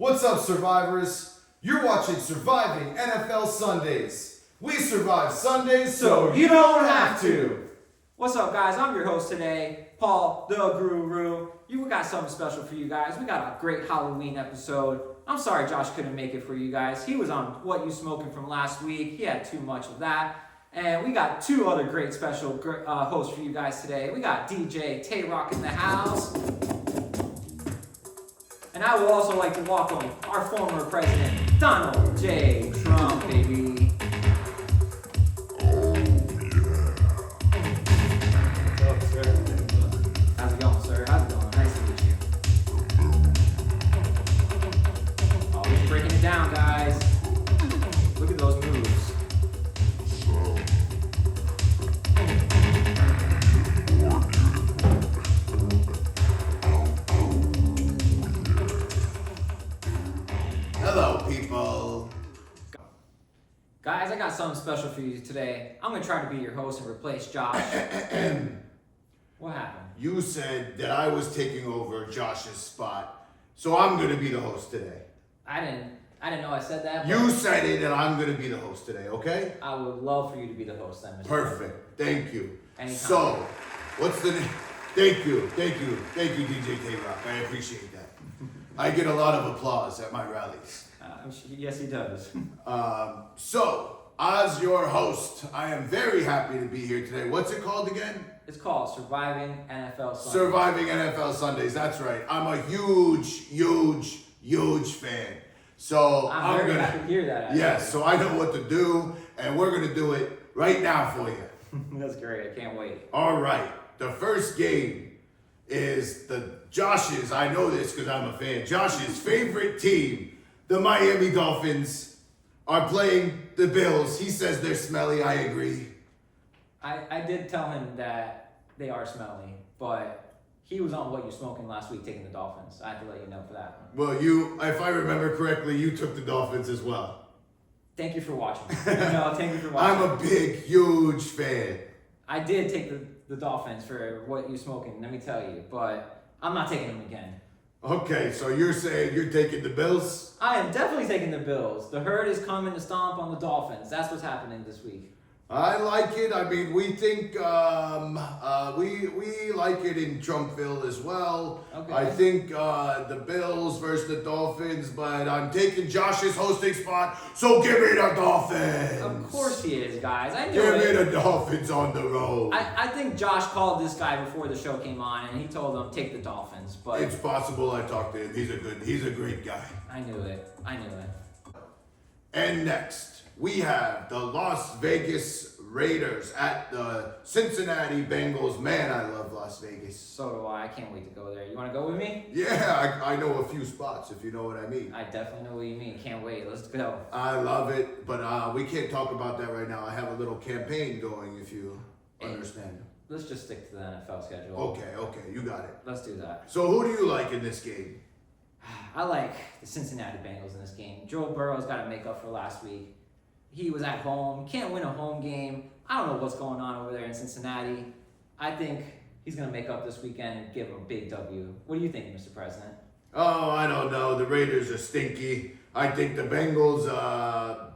What's up, survivors? You're watching Surviving NFL Sundays. We survive Sundays so you don't have to. What's up, guys? I'm your host today, Paul the Guru. We got something special for you guys. We got a great Halloween episode. I'm sorry Josh couldn't make it for you guys. He was on What You Smoking from last week. He had too much of that. And we got two other great special hosts for you guys today. We got DJ Tay-Rock in the house. And I would also like to welcome our former president, Donald J. Trump, baby. How's it going, sir? How's it going? Nice to meet you. Oh, we're breaking it down, guys. Look at those moves. Hello, people. Guys, I got something special for you today. I'm going to try to be your host and replace Josh. What happened? You said that I was taking over Josh's spot, so I'm going to be the host today. I didn't know I said that. You said it, and I'm going to be the host today, okay? I would love for you to be the host then, Mr. Perfect. Thank you. Anytime. So, what's the name? Thank you, DJ Tay-Rock. I appreciate that. I get a lot of applause at my rallies. Yes, he does. So, as your host, I am very happy to be here today. What's it called again? It's called Surviving NFL Sundays. Surviving NFL Sundays. That's right. I'm a huge fan. So I'm very happy to hear that. Actually. Yes. So I know what to do, and we're gonna do it right now for you. That's great. I can't wait. All right. The first game is Josh's. I know this because I'm a fan. Josh's favorite team, the Miami Dolphins, are playing the Bills. He says they're smelly. I agree. I did tell him that they are smelly, but he was on What You Smoking last week taking the Dolphins. I have to let you know for that one. Well, if I remember correctly, you took the Dolphins as well. Thank you for watching. Thank you for watching. I'm a big, huge fan. I did take the Dolphins for What You Smoking, let me tell you, but I'm not taking them again. Okay, so you're saying you're taking the Bills? I am definitely taking the Bills. The herd is coming to stomp on the Dolphins. That's what's happening this week. I like it. I mean, we think we like it in Trumpville as well. Okay. I think the Bills versus the Dolphins, but I'm taking Josh's hosting spot, so give me the Dolphins. Of course he is, guys. I knew Give it. me the Dolphins on the road. I think Josh called this guy before the show came on, and he told him take the Dolphins. But It's possible I talked to him. He's a great guy. I knew it. And next, we have the Las Vegas Raiders at the Cincinnati Bengals. Man, I love Las Vegas. So do I. I can't wait to go there. You want to go with me? Yeah, I know a few spots, if you know what I mean. I definitely know what you mean. Can't wait. Let's go. I love it, but we can't talk about that right now. I have a little campaign going, if you understand. Let's just stick to the NFL schedule. Okay, you got it. Let's do that. So who do you like in this game? I like the Cincinnati Bengals in this game. Joe Burrow's got to make up for last week. He was at home. Can't win a home game. I don't know what's going on over there in Cincinnati. I think he's going to make up this weekend and give him a big W. What do you think, Mr. President? Oh, I don't know. The Raiders are stinky. I think the Bengals are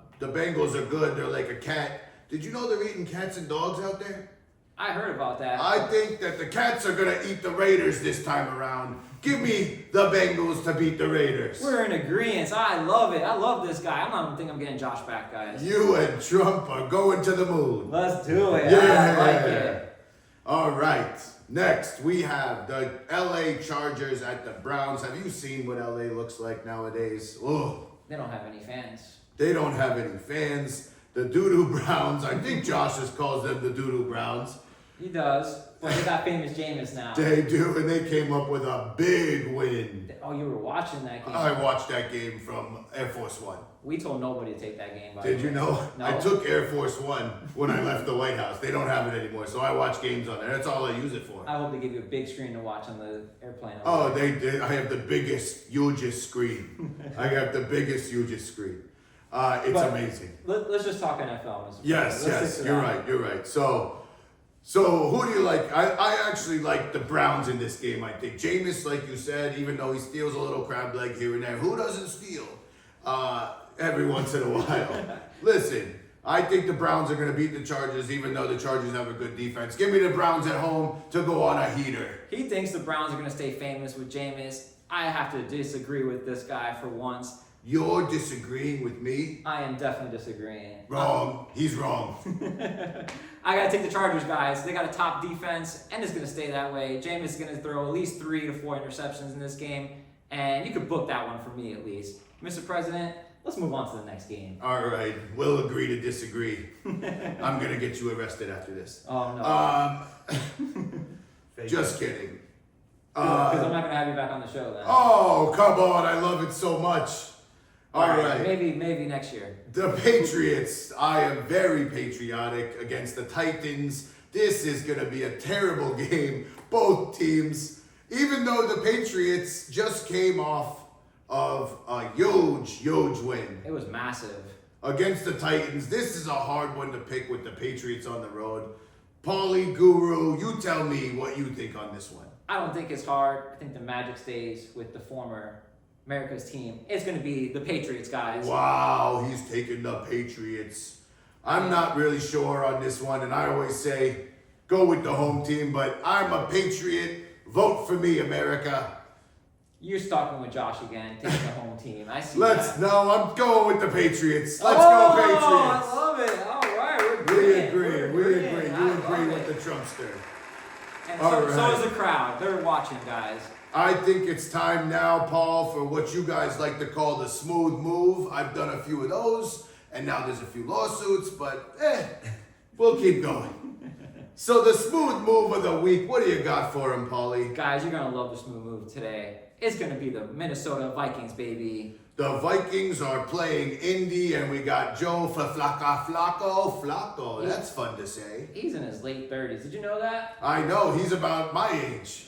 good. They're like a cat. Did you know they're eating cats and dogs out there? I heard about that. I think that the Cats are going to eat the Raiders this time around. Give me the Bengals to beat the Raiders. We're in agreement. I love it. I love this guy. I don't think I'm getting Josh back, guys. You and Trump are going to the moon. Let's do it. Yeah. I like it. All right. Next, we have the LA Chargers at the Browns. Have you seen what LA looks like nowadays? Oh, They don't have any fans. they don't have any fans. The Doo-Doo Browns. I think Josh just calls them the Doo-Doo Browns. He does. But they got famous Jameis now. They do, and they came up with a big win. Oh, you were watching that game? I watched that game from Air Force One. We told nobody to take that game. By Did the you way. know? No. I took Air Force One when I left the White House. They don't have it anymore, so I watch games on there. That's all I use it for. I hope they give you a big screen to watch on the airplane. Oh, they did. I have the biggest, hugest screen. I have the biggest, hugest screen. It's But amazing. Let's just talk NFL, Mr. Yes, President. Let's yes, stick to you're that. right, you're right. So So who do you like? I actually like the Browns in this game, I think. Jameis, like you said, even though he steals a little crab leg here and there, who doesn't steal every once in a while? Listen, I think the Browns are going to beat the Chargers, even though the Chargers have a good defense. Give me the Browns at home to go on a heater. He thinks the Browns are going to stay famous with Jameis. I have to disagree with this guy for once. You're disagreeing with me? I am definitely disagreeing. Wrong. He's wrong. I gotta take the Chargers, guys. They got a top defense, and it's gonna stay that way. Jameis is gonna throw at least 3 to 4 interceptions in this game, and you could book that one for me at least. Mr. President, let's move on to the next game. All right, we'll agree to disagree. I'm gonna get you arrested after this. Oh no. Just kidding. Because I'm not gonna have you back on the show then. Oh, come on! I love it so much. All right. Maybe next year. The Patriots. I am very patriotic against the Titans. This is going to be a terrible game. Both teams, even though the Patriots just came off of a huge win It was massive. against the Titans. This is a hard one to pick with the Patriots on the road. Paulie, Guru, you tell me what you think on this one. I don't think it's hard. I think the magic stays with the former America's team. It's going to be the Patriots, guys. Wow, he's taking the Patriots. I'm not really sure on this one, and I always say go with the home team, but I'm a Patriot. Vote for me, America. You're stalking with Josh again, taking the home team. I see No, I'm going with the Patriots. Let's go, go, Patriots. I love it. All right, we're We agreeing. agree. We're We agreeing. agree. I You love agree it. with the Trumpster. And All so right. is the crowd. They're watching, guys. I think it's time now, Paul, for what you guys like to call the smooth move. I've done a few of those, and now there's a few lawsuits, but we'll keep going. So the smooth move of the week, what do you got for him, Paulie? Guys, you're going to love the smooth move today. It's going to be the Minnesota Vikings, baby. The Vikings are playing Indy, and we got Joe Flacco. That's fun to say. He's in his late 30s. Did you know that? I know, he's about my age.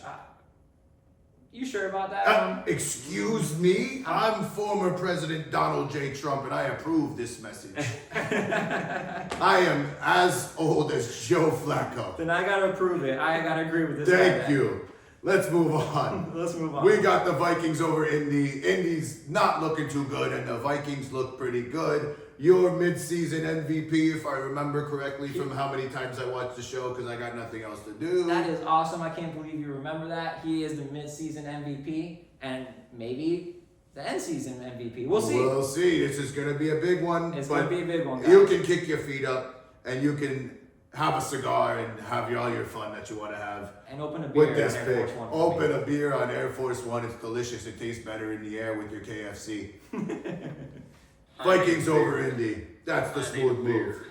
You sure about that? Excuse me? I'm former President Donald J. Trump, and I approve this message. I am as old as Joe Flacco. Then I got to approve it. I got to agree with this guy Thank then. you. Let's move on. Let's move on. We got the Vikings over Indy. Indy's not looking too good, and the Vikings look pretty good. Your midseason MVP, if I remember correctly from how many times I watched the show, because I got nothing else to do. That is awesome. I can't believe you remember that. He is the mid-season MVP and maybe the end-season MVP. We'll see. We'll see. This is going to be a big one. It's going to be a big one, guys. You can kick your feet up, and you can have a cigar and have all your fun that you want to have. And open a beer With this on Air pick, Force One. open a beer on Air Force One. It's delicious. It tastes better in the air with your KFC. Vikings over Indy. That's the smooth move.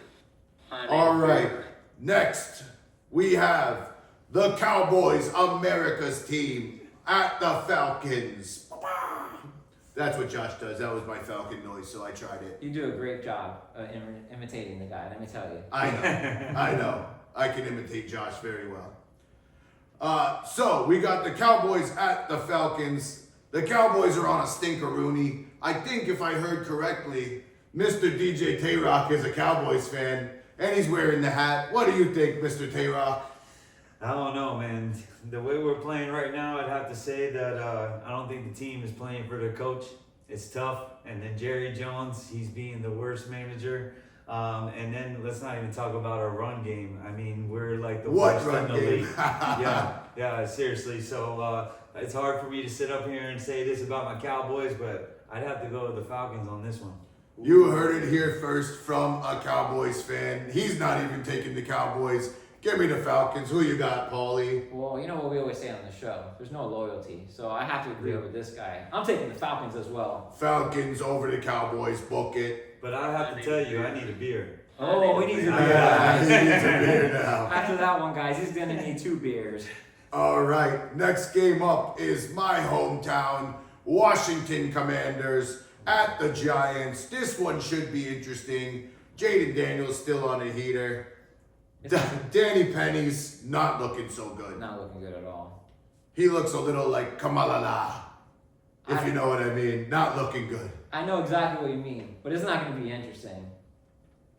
All right. Next, we have the Cowboys, America's team, at the Falcons. That's what Josh does. That was my Falcon noise, so I tried it. You do a great job imitating the guy, let me tell you. I know. I can imitate Josh very well. So we got the Cowboys at the Falcons. The Cowboys are on a stinkeroonie. I think if I heard correctly, Mr. DJ Tay-Rock is a Cowboys fan, and he's wearing the hat. What do you think, Mr. Tay-Rock? I don't know, man. The way we're playing right now, I'd have to say that I don't think the team is playing for their coach. It's tough. And then Jerry Jones, he's being the worst manager. And then let's not even talk about our run game. I mean, we're like the What worst run in the game? league. Yeah, seriously. So it's hard for me to sit up here and say this about my Cowboys, but I'd have to go with the Falcons on this one. You heard it here first from a Cowboys fan. He's not even taking the Cowboys. Give me the Falcons. Who you got, Paulie? Well, you know what we always say on the show. There's no loyalty. So I have to agree with this guy. I'm taking the Falcons as well. Falcons over the Cowboys. Book it. But I have to tell you, I need a beer. Oh, he needs a beer. Yeah, he needs a beer now. After that one, guys, he's going to need 2 beers. All right, next game up is my hometown, Washington Commanders at the Giants. This one should be interesting. Jaden Daniels still on a heater. Danny Penny's not looking so good. Not looking good at all. He looks a little like Kamalala, if you know what I mean. Not looking good. I know exactly what you mean, but it's not going to be interesting.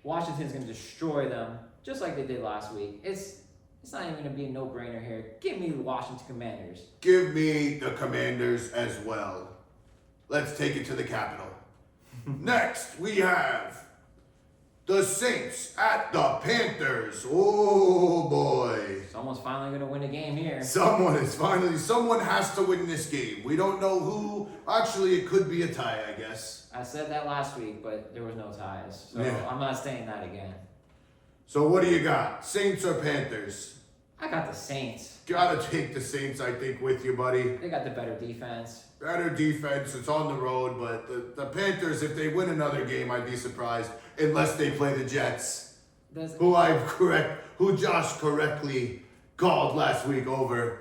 Washington's going to destroy them, just like they did last week. It's It's not even going to be a no-brainer here. Give me the Washington Commanders. Give me the Commanders as well. Let's take it to the Capitol. Next, we have the Saints at the Panthers. Oh boy. Someone's finally going to win a game here. Someone has to win this game. We don't know who. Actually, it could be a tie, I guess. I said that last week, but there was no ties. So Yeah. I'm not saying that again. So what do you got? Saints or Panthers? I got the Saints. Gotta take the Saints, I think, with you, buddy. They got the better defense. Better defense, it's on the road, but the Panthers, if they win another game, I'd be surprised. Unless they play the Jets. Who Josh correctly called last week over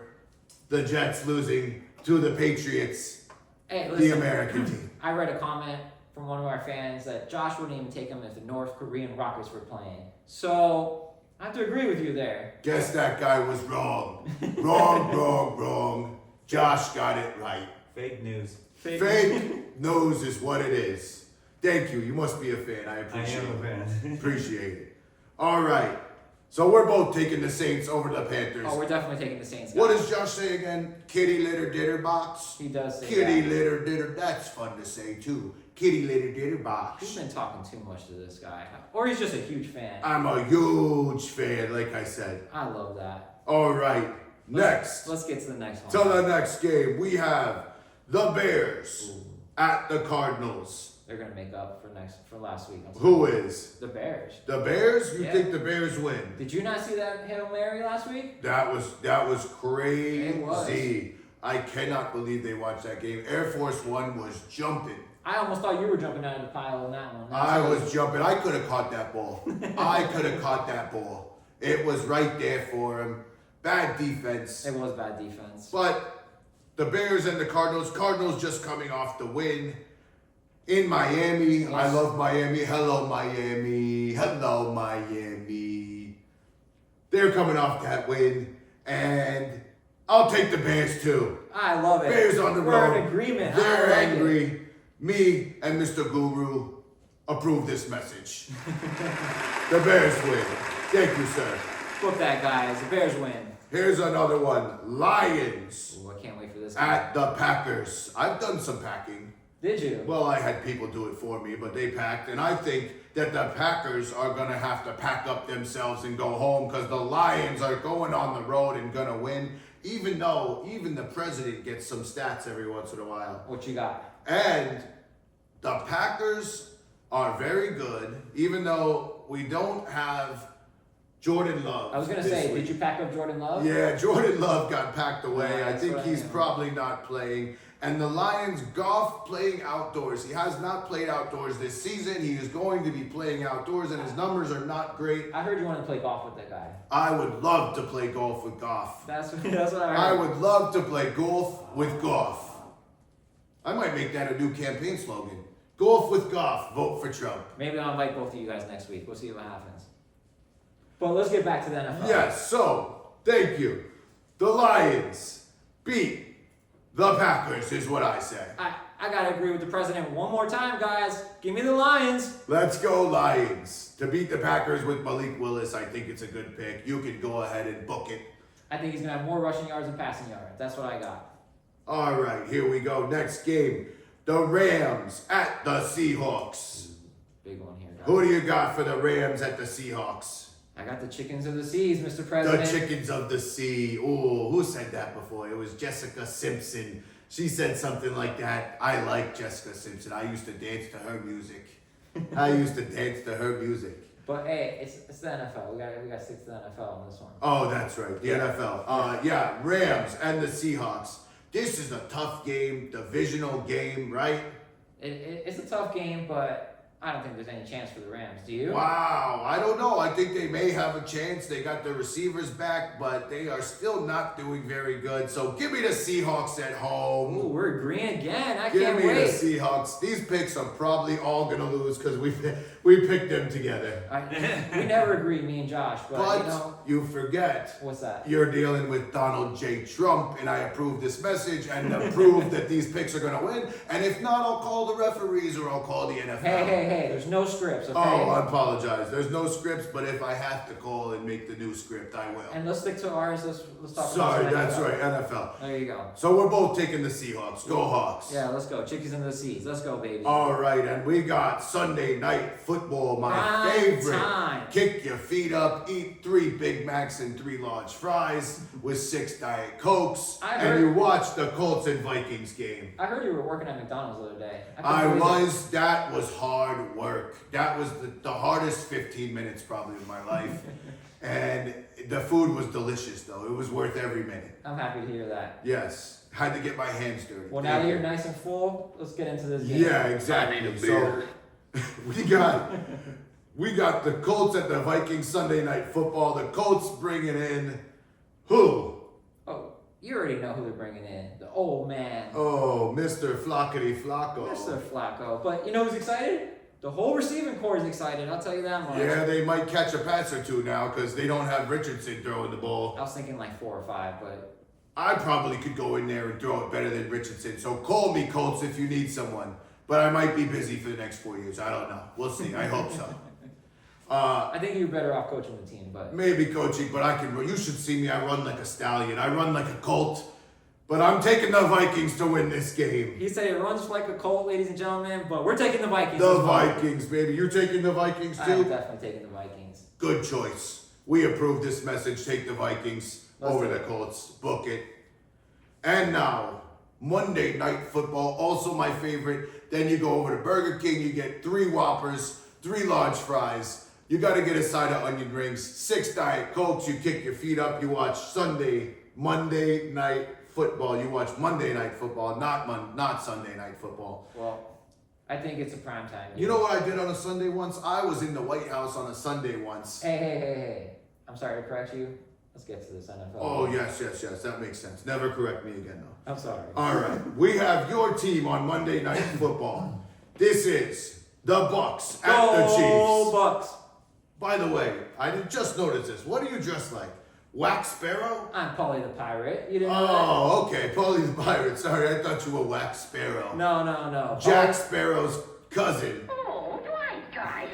the Jets losing to the Patriots, Hey, the listen, American team. I read a comment from one of our fans that Josh wouldn't even take them if the North Korean Rockets were playing. So I have to agree with you there. Guess that guy was wrong. Wrong. Josh got it right. Fake news. Fake news is what it is. Thank you. You must be a fan. I I appreciate am a it. fan. Appreciate it. All right. So we're both taking the Saints over the Panthers. Oh, we're definitely taking the Saints. What guys. does Josh say again? Kitty litter ditter box? He does say Kitty that. litter ditter. That's fun to say too. Kitty litter ditter He's box. been talking too much to this guy. Or he's just a huge fan. I'm a huge fan, like I said. I love that. All right. Next. Let's get to the next one. To the next game, we have the Bears at the Cardinals. They're gonna make up for last week. Who is? The Bears. The Bears? You Yeah. think the Bears win? Did you not see that Hail Mary last week? That was crazy. It was. I cannot believe they watched that game. Air Force One was jumping. I almost thought you were jumping out of the pile on that one. I was jumping. I could have caught that ball. It was right there for him. Bad defense. It was bad defense. But the Bears and the Cardinals just coming off the win in Miami. Yes. I love Miami. Hello, Miami. Hello, Miami. They're coming off that win, and I'll take the Bears too. I love it. Bears on the We're road. in agreement. They're I like angry. it. Me and Mr. Guru approve this message. The Bears win. Thank you, sir. Book that, guys. The Bears win. Here's another one. Lions Ooh, I can't wait for this. Guy. at the Packers. I've done some packing. Did you? Well, I had people do it for me, but they packed. And I think that the Packers are going to have to pack up themselves and go home because the Lions are going on the road and going to win, even though even the president gets some stats every once in a while. What you got? And the Packers are very good, even though we don't have Jordan Love. I was gonna this say, week. did you pack up Jordan Love? Yeah, Jordan Love got packed away. Yeah, I that's think what I he's mean. probably not playing. And the Lions, Goff playing outdoors. He has not played outdoors this season. He is going to be playing outdoors, and his numbers are not great. I heard you want to play golf with that guy. I would love to play golf with Goff. That's what I heard. I would love to play golf with Goff. I might make that a new campaign slogan. Golf with Goff, vote for Trump. Maybe I'll invite both of you guys next week. We'll see what happens. But let's get back to the NFL. Yes, so, thank you. The Lions beat the Packers, is what I say. I gotta agree with the president one more time, guys. Give me the Lions. Let's go, Lions. To beat the Packers with Malik Willis, I think it's a good pick. You can go ahead and book it. I think he's gonna have more rushing yards than passing yards. That's what I got. All right, here we go. Next game. The Rams at the Seahawks. Big one here, guys. Who do you got for the Rams at the Seahawks? I got the chickens of the seas, Mr. The President. chickens of the sea. Ooh, who said that before? It was Jessica Simpson. She said something like that. I like Jessica Simpson. I used to dance to her music. But hey, it's the NFL. We got to stick to the NFL on this one. Oh, that's right. The NFL. Yeah, Rams and the Seahawks. This is a tough game, divisional game, right? It's a tough game, but I don't think there's any chance for the Rams. Do you? Wow, I don't know. I think they may have a chance. They got their receivers back, but they are still not doing very good. So give me the Seahawks at home. Ooh, we're agreeing again. I Give can't me wait. the Seahawks. These picks are probably all gonna lose because we've We picked them together. We never agree, me and Josh, but, But you know, you forget what's that? you're dealing with Donald J. Trump, and I approve this message and approve that these picks are going to win. And if not, I'll call the referees or I'll call the NFL. Hey, there's no scripts, okay? Oh, I apologize. There's no scripts, but if I have to call and make the new script, I will. And let's stick to ours. Let's talk Sorry, about some that's NFL. right, NFL. There you go. So we're both taking the Seahawks. Go Hawks. Yeah, let's go. Chickies in the seas. Let's go, baby. All right, and we got Sunday night football, my Prime favorite. time. Kick your feet up, eat 3 Big Macs and 3 large fries with 6 Diet Cokes, I and heard- you watch the Colts and Vikings game. I heard you were working at McDonald's the other day. I couldn't believe it. that was hard work. That was the hardest 15 minutes probably of my life. And the food was delicious though. It was worth every minute. I'm happy to hear that. Yes. Had to get my hands dirty. Well, now Thank that you. you're nice and full, let's get into this game. Yeah, exactly. I need a So beer. we got the Colts at the Vikings Sunday night football. The Colts bringing in who? Oh, you already know who they're bringing in. The old man, Oh, Mr. Flockety Flocko. Mr. Flacco. But you know who's excited? The whole receiving core is excited. I'll tell you that much. Yeah, they might catch a pass or two now because they don't have Richardson throwing the ball. I was thinking like 4 or 5, but I probably could go in there and throw it better than Richardson. So call me, Colts, if you need someone. But I might be busy for the next 4 years. I don't know. We'll see. I hope so. I think you're better off coaching the team. But Maybe coaching, but I can. You should see me. I run like a stallion. I run like a colt. But I'm taking the Vikings to win this game. he said it runs like a colt, ladies and gentlemen. But we're taking the Vikings. The as well. Vikings, baby. You're taking the Vikings I'm too? definitely taking the Vikings. Good choice. We approve this message. Take the Vikings Let's over do the it. Colts. Book it. And now, Monday Night Football, also my favorite. Then you go over to Burger King. You get 3 Whoppers, 3 large fries. You got to get a side of onion rings, 6 Diet Cokes. You kick your feet up. You watch Monday Night Football. You watch Monday Night Football, not Sunday Night Football. Well, I think it's a prime time. You know what I did on a Sunday once? I was in the White House on a Sunday once. Hey. I'm sorry to correct you. Let's get to this NFL. Oh, yes. That makes sense. Never correct me again, though. I'm sorry. All right. We have your team on Monday Night Football. This is the Bucks at the Go Chiefs. Bucks. By the way, I did just notice this. What do you dress like? Wax Sparrow? I'm Polly the Pirate. You didn't know Oh, okay. Polly's Pirate. Sorry, I thought you were Wax Sparrow. that? No. Jack Sparrow's cousin. Oh, nice guy.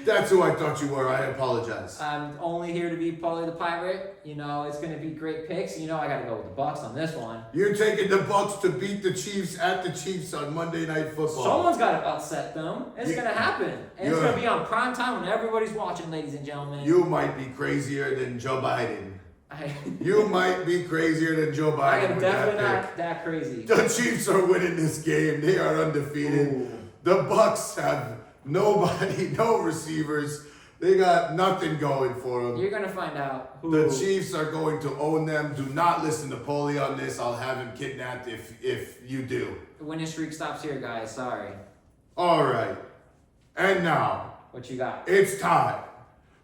That's who I thought you were. I apologize. I'm only here to be Polly the Pirate. You know, it's going to be great picks. You know, I got to go with the Bucks on this one. You're taking the Bucks to beat the Chiefs at the Chiefs on Monday Night Football. Someone's got to upset them. It's You- going to happen. And it's you're- going to be on prime time when everybody's watching, ladies and gentlemen. You might be crazier than Joe Biden. I You might be crazier than Joe Biden. am with definitely that not that crazy. pick. The Chiefs are winning this game. They are undefeated. Ooh. The Bucks have nobody, no receivers. They got nothing going for them. You're going to find out who. The Chiefs are going to own them. Do not listen to Paulie on this. I'll have him kidnapped if you do. The winning streak stops here, guys. Sorry. All right. And now What you got? it's time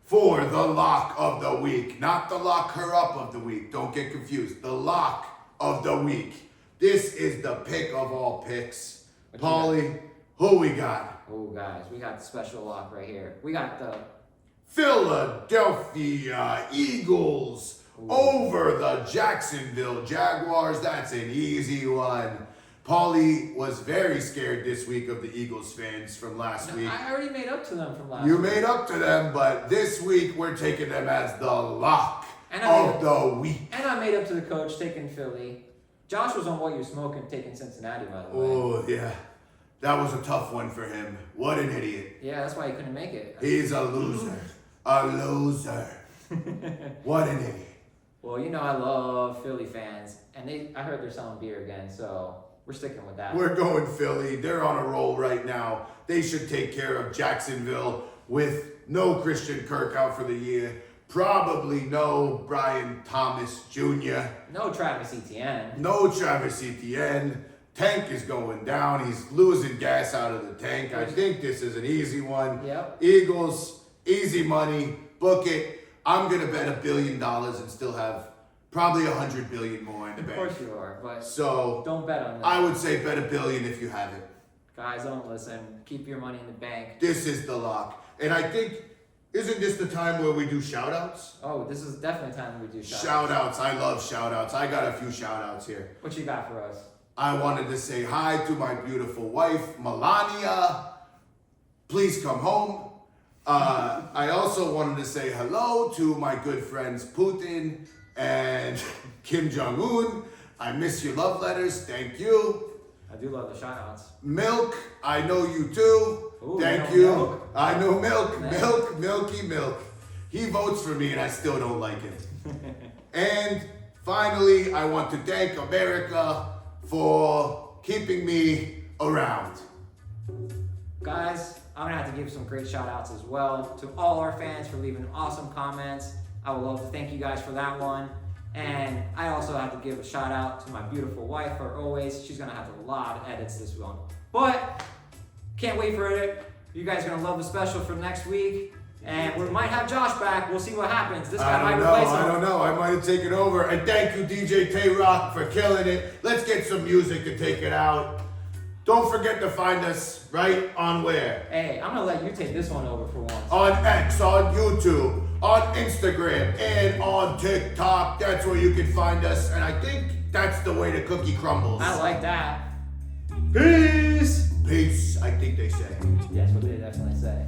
for the lock of the week. Not the lock her up of the week. Don't get confused. The lock of the week. This is the pick of all picks. What you got? Paulie, who we got? Oh, guys, we got the special lock right here. We got the Philadelphia Eagles over the Jacksonville Jaguars. That's an easy one. Paulie was very scared this week of the Eagles fans from last week. I already made up to them from last You week. made up to them, but this week we're taking them as the lock And I of the week. And I made up to the coach taking Philly. Josh was on What You Smoking taking Cincinnati, by the way. Oh, yeah. That was a tough one for him. What an idiot. Yeah, that's why he couldn't make it. He's a loser. A loser. What an idiot. Well, you know I love Philly fans, and I heard they're selling beer again, so we're sticking with that. We're going Philly. They're on a roll right now. They should take care of Jacksonville with no Christian Kirk out for the year. Probably no Brian Thomas Jr. No Travis Etienne. No Travis Etienne. Tank is going down. He's losing gas out of the tank. I think this is an easy one. Yep. Eagles, easy money. Book it. I'm going to bet $1 billion and still have probably 100 billion more in the Of bank. course you are, but So don't bet on that. I would say bet $1 billion if you have it. Guys, don't listen. Keep your money in the bank. This is the lock. And I think, isn't this the time where we do shout outs? Oh, this is definitely time we do shout-outs. Shout outs. I love shout outs. I got a few shout outs here. What you got for us? I wanted to say hi to my beautiful wife, Melania. Please come home. I also wanted to say hello to my good friends Putin and Kim Jong-un. I miss your love letters. Thank you. I do love the shout-outs. Milk, I know you too. Ooh, Thank you you. know Milk? I know Milk. Man. Milk, Milky Milk. He votes for me and I still don't like it. And finally, I want to thank America for keeping me around. Guys, I'm gonna have to give some great shout outs as well to all our fans for leaving awesome comments. I would love to thank you guys for that one. And I also have to give a shout out to my beautiful wife for always. She's gonna have a lot of edits this one. But can't wait for it. You guys are gonna love the special for next week. And we might have Josh back. We'll see what happens. This guy might replace him. I don't know. I might have taken over. And thank you, DJ Tay-Rock, for killing it. Let's get some music to take it out. Don't forget to find us right on where? Hey, I'm gonna let you take this one over for once. On X, on YouTube, on Instagram, and on TikTok. That's where you can find us. And I think that's the way the cookie crumbles. I like that. Peace. Peace, I think they say. That's what they definitely say.